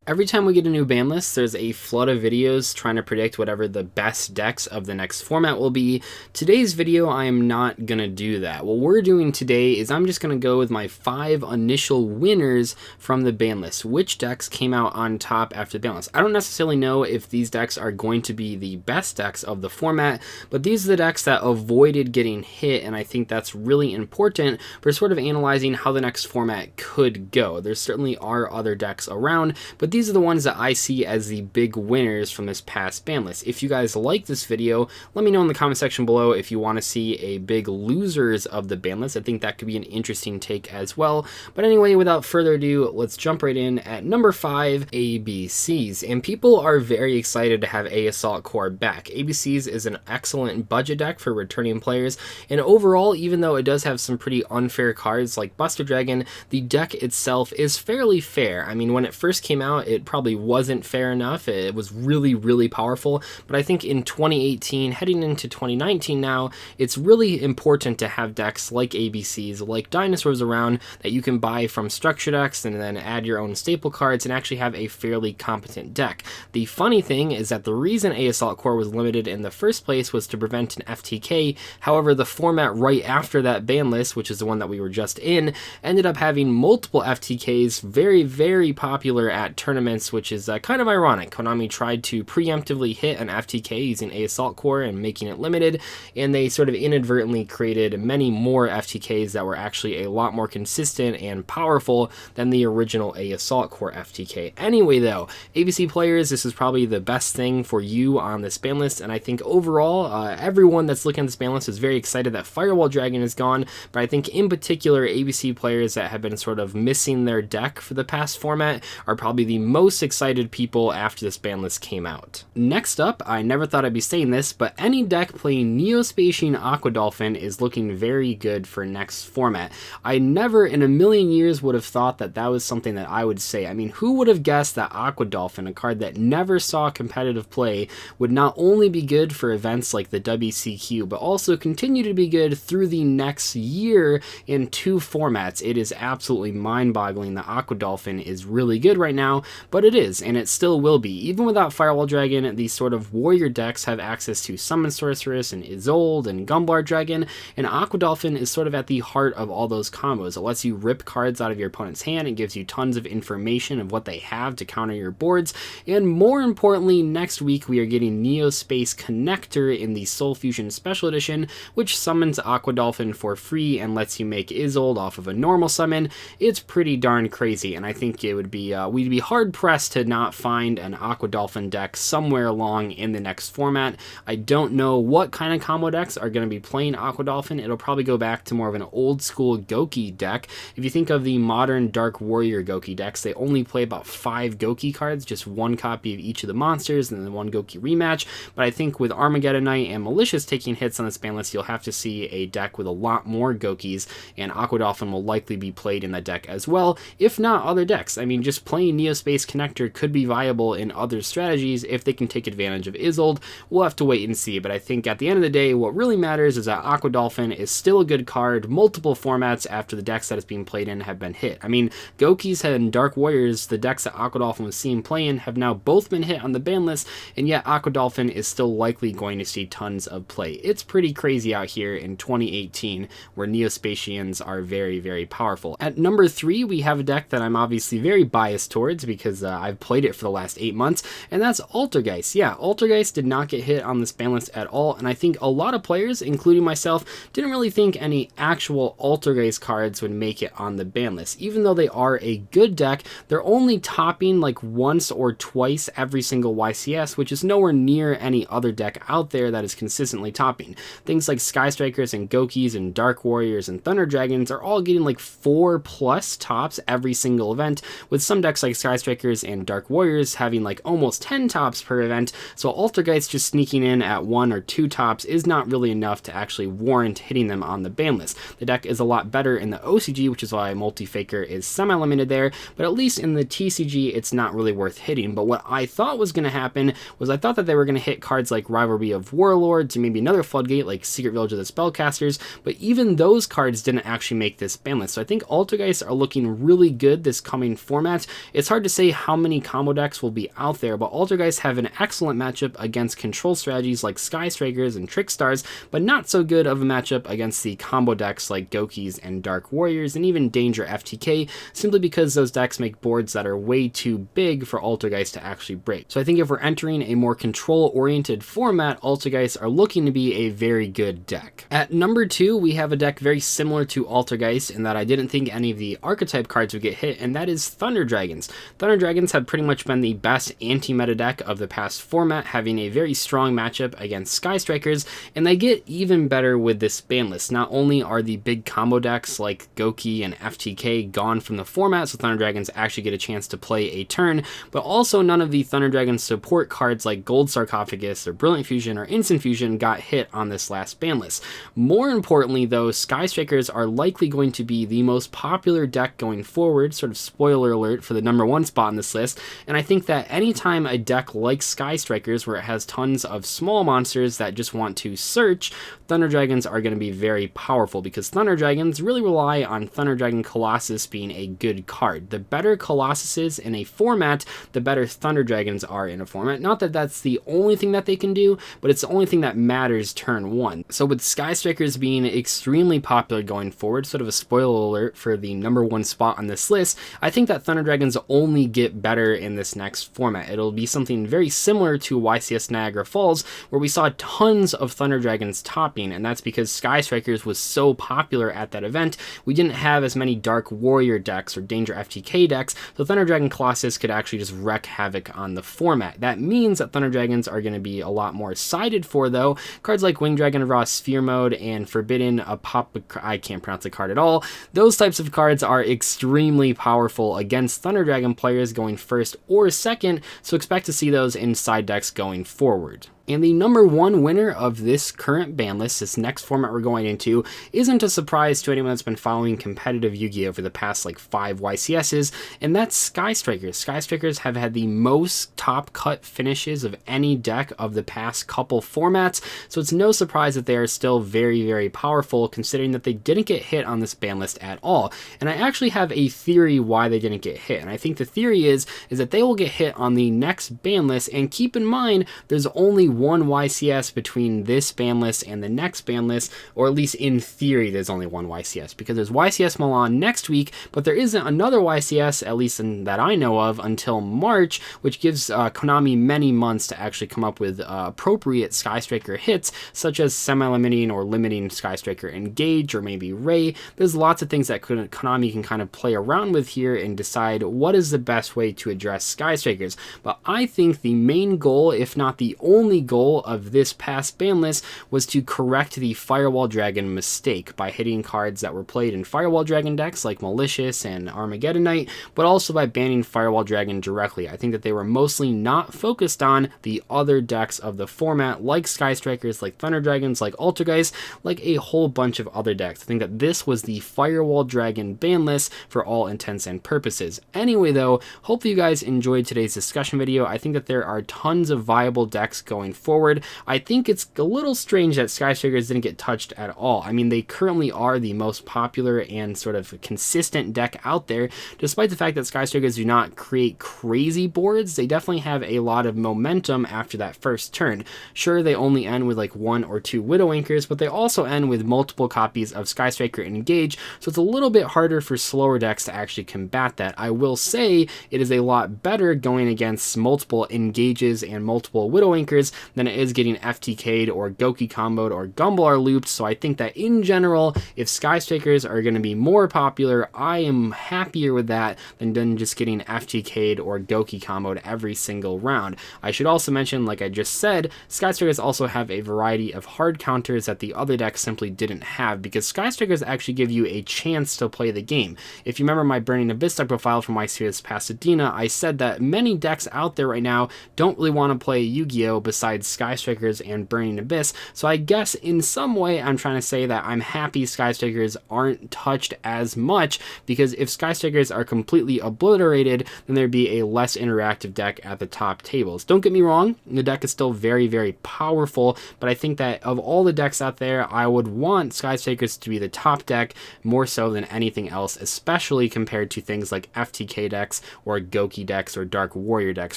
Every time we get a new ban list, there's a flood of videos trying to predict whatever the best decks of the next format will be. Today's video, I am not going to do that. What we're doing today is I'm just going to go with my 5 initial winners from the ban list. Which decks came out on top after the ban list? I don't necessarily know if these decks are going to be the best decks of the format, but these are the decks that avoided getting hit, and I think that's really important for sort of analyzing how the next format could go. There certainly are other decks around, but these are the ones that I see as the big winners from this past ban list. If you guys like this video, let me know in the comment section below if you want to see a big losers of the ban list. I think that could be an interesting take as well. But anyway, without further ado, let's jump right in at number 5, ABCs. And people are very excited to have A Assault Core back. ABCs is an excellent budget deck for returning players, and overall, even though it does have some pretty unfair cards like Buster Dragon, the deck itself is fairly fair. I mean, when it first came out, it probably wasn't fair enough. It was really powerful, but I think in 2018, heading into 2019 now, it's really important to have decks like ABCs, like Dinosaurs around that you can buy from structure decks and then add your own staple cards and actually have a fairly competent deck. The funny thing is that the reason A Assault Core was limited in the first place was to prevent an FTK. However, the format right after that ban list, which is the one that we were just in, ended up having multiple FTKs, very popular at tournaments, which is kind of ironic. Konami tried to preemptively hit an FTK using A Assault Core and making it limited, and they sort of inadvertently created many more FTKs that were actually a lot more consistent and powerful than the original A Assault Core FTK. Anyway though, ABC players, this is probably the best thing for you on this ban list, and I think overall, everyone that's looking at this ban list is very excited that Firewall Dragon is gone, but I think in particular, ABC players that have been sort of missing their deck for the past format are probably the most excited people after this ban list came out. Next up, I never thought I'd be saying this, but any deck playing Neospatian Aqua Dolphin is looking very good for next format. I never in a million years would have thought that that was something that I would say. I mean, who would have guessed that Aqua Dolphin, a card that never saw competitive play, would not only be good for events like the WCQ, but also continue to be good through the next year in 2 formats. It is absolutely mind-boggling that Aqua Dolphin is really good right now, but it is, and it still will be. Even without Firewall Dragon, these sort of warrior decks have access to Summon Sorceress and Isolde and Gumblar Dragon, and Aqua Dolphin is sort of at the heart of all those combos. It lets you rip cards out of your opponent's hand, it gives you tons of information of what they have to counter your boards, and more importantly, next week we are getting Neospace Connector in the Soul Fusion Special Edition, which summons Aqua Dolphin for free and lets you make Isolde off of a normal summon. It's pretty darn crazy, and I think it would be we'd be hard pressed to not find an Aqua Dolphin deck somewhere along in the next format. I don't know what kind of combo decks are going to be playing Aqua Dolphin. It'll probably go back to more of an old school Goki deck. If you think of the modern Dark Warrior Goki decks, they only play about 5 Goki cards, just 1 copy of each of the monsters and then 1 Goki rematch. But I think with Armageddon Knight and Malicious taking hits on this ban list, you'll have to see a deck with a lot more Gokis, and Aqua Dolphin will likely be played in that deck as well, if not other decks. I mean, just playing Neospace Connector could be viable in other strategies if they can take advantage of Isolde. We'll have to wait and see, but I think at the end of the day, what really matters is that Aqua Dolphin is still a good card, multiple formats after the decks that it's being played in have been hit. I mean, Gokis and Dark Warriors, the decks that Aqua Dolphin was seen playing, have now both been hit on the ban list, and yet Aqua Dolphin is still likely going to see tons of play. It's pretty crazy out here in 2018, where Neospatians are very powerful. At number 3, we have a deck that I'm obviously very biased towards because I've played it for the last 8 months, and that's Altergeist. Yeah, Altergeist did not get hit on this ban list at all, and I think a lot of players, including myself, didn't really think any actual Altergeist cards would make it on the ban list. Even though they are a good deck, they're only topping like once or twice every single YCS, which is nowhere near any other deck out there that is consistently topping. Things like Sky Strikers and Gokis and Dark Warriors and Thunder Dragons are all getting like 4+ tops every single event, with some decks like Sky Strikers and Dark Warriors having like almost 10 tops per event, so Altergeist just sneaking in at 1 or 2 tops is not really enough to actually warrant hitting them on the ban list. The deck is a lot better in the OCG, which is why Multi-Faker is semi-limited there, but at least in the TCG it's not really worth hitting. But what I thought was going to happen was I thought that they were going to hit cards like Rivalry of Warlords and maybe another Floodgate like Secret Village of the Spellcasters, but even those cards didn't actually make this ban list. So I think Altergeist are looking really good this coming format. It's hard to say how many combo decks will be out there, but Altergeist have an excellent matchup against control strategies like Sky Strikers and Trick Stars, but not so good of a matchup against the combo decks like Gokis and Dark Warriors and even Danger FTK, simply because those decks make boards that are way too big for Altergeist to actually break. So I think if we're entering a more control-oriented format, Altergeist are looking to be a very good deck. At number 2, we have a deck very similar to Altergeist in that I didn't think any of the archetype cards would get hit, and that is Thunder Dragons. Thunder Dragons have pretty much been the best anti-meta deck of the past format, having a very strong matchup against Sky Strikers, and they get even better with this ban list. Not only are the big combo decks like Goki and FTK gone from the format, so Thunder Dragons actually get a chance to play a turn, but also none of the Thunder Dragons support cards like Gold Sarcophagus or Brilliant Fusion or Instant Fusion got hit on this last ban list. More importantly though, Sky Strikers are likely going to be the most popular deck going forward, sort of spoiler alert for the number 1 spot on this list, and I think that anytime a deck like Sky Strikers, where it has tons of small monsters that just want to search, Thunder Dragons are going to be very powerful, because Thunder Dragons really rely on Thunder Dragon Colossus being a good card. The better Colossus is in a format, the better Thunder Dragons are in a format. Not that that's the only thing that they can do, but it's the only thing that matters turn 1. So with Sky Strikers being extremely popular going forward, sort of a spoiler alert for the number 1 spot on this list, I think that Thunder Dragons only get better in this next format. It'll be something very similar to YCS Niagara Falls, where we saw tons of Thunder Dragons topping, and that's because Sky Strikers was so popular at that event. We didn't have as many Dark Warrior decks or Danger FTK decks, so Thunder Dragon Colossus could actually just wreak havoc on the format. That means that Thunder Dragons are going to be a lot more sided for, though, cards like Wing Dragon of Raw Sphere Mode and Forbidden I can't pronounce the card at all. Those types of cards are extremely powerful against Thunder Dragon players going first or second, so expect to see those in side decks going forward. And the number 1 winner of this current ban list, this next format we're going into, isn't a surprise to anyone that's been following competitive Yu-Gi-Oh! For the past like 5 YCSs, and that's Sky Strikers. Sky Strikers have had the most top cut finishes of any deck of the past couple formats, so it's no surprise that they are still very, very powerful, considering that they didn't get hit on this ban list at all. And I actually have a theory why they didn't get hit, and I think the theory is that they will get hit on the next ban list, and keep in mind, there's only one YCS between this ban list and the next ban list, or at least in theory there's only one YCS, because there's YCS Milan next week, but there isn't another YCS, at least that I know of, until March, which gives Konami many months to actually come up with appropriate Sky Striker hits, such as semi-limiting or limiting Sky Striker Engage, or maybe Ray. There's lots of things that Konami can kind of play around with here and decide what is the best way to address Sky Strikers. But I think the main goal, if not the only goal of this past ban list, was to correct the Firewall Dragon mistake by hitting cards that were played in Firewall Dragon decks like Malicious and Armageddon Knight, but also by banning Firewall Dragon directly. I think that they were mostly not focused on the other decks of the format, like Sky Strikers, like Thunder Dragons, like Altergeist, like a whole bunch of other decks. I think that this was the Firewall Dragon ban list for all intents and purposes. Anyway though, hopefully you guys enjoyed today's discussion video. I think that there are tons of viable decks going forward. I think it's a little strange that Sky Strikers didn't get touched at all. I mean, they currently are the most popular and sort of consistent deck out there, despite the fact that Sky Strikers do not create crazy boards. They definitely have a lot of momentum after that first turn. Sure, they only end with like 1 or 2 Widow Anchors, but they also end with multiple copies of Sky Striker Engage, so it's a little bit harder for slower decks to actually combat that. I will say it is a lot better going against multiple Engages and multiple Widow Anchors than it is getting FTK'd or Goki comboed or Gumball looped, so I think that in general, if Sky Strikers are going to be more popular, I am happier with that than just getting FTK'd or Goki comboed every single round. I should also mention, like I just said, Sky Strikers also have a variety of hard counters that the other decks simply didn't have, because Sky Strikers actually give you a chance to play the game. If you remember my Burning Abyss deck profile from my series Pasadena, I said that many decks out there right now don't really want to play Yu-Gi-Oh! Besides besides Sky Strikers and Burning Abyss. So I guess in some way I'm trying to say that I'm happy Sky Strikers aren't touched as much, because if Sky Strikers are completely obliterated, then there'd be a less interactive deck at the top tables. Don't get me wrong, the deck is still very, very powerful, but I think that of all the decks out there, I would want Sky Strikers to be the top deck more so than anything else, especially compared to things like FTK decks or Goki decks or Dark Warrior decks.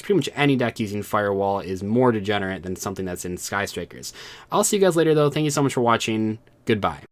Pretty much any deck using Firewall is more degenerate than something that's in Sky Strikers. I'll see you guys later though. Thank you so much for watching. Goodbye.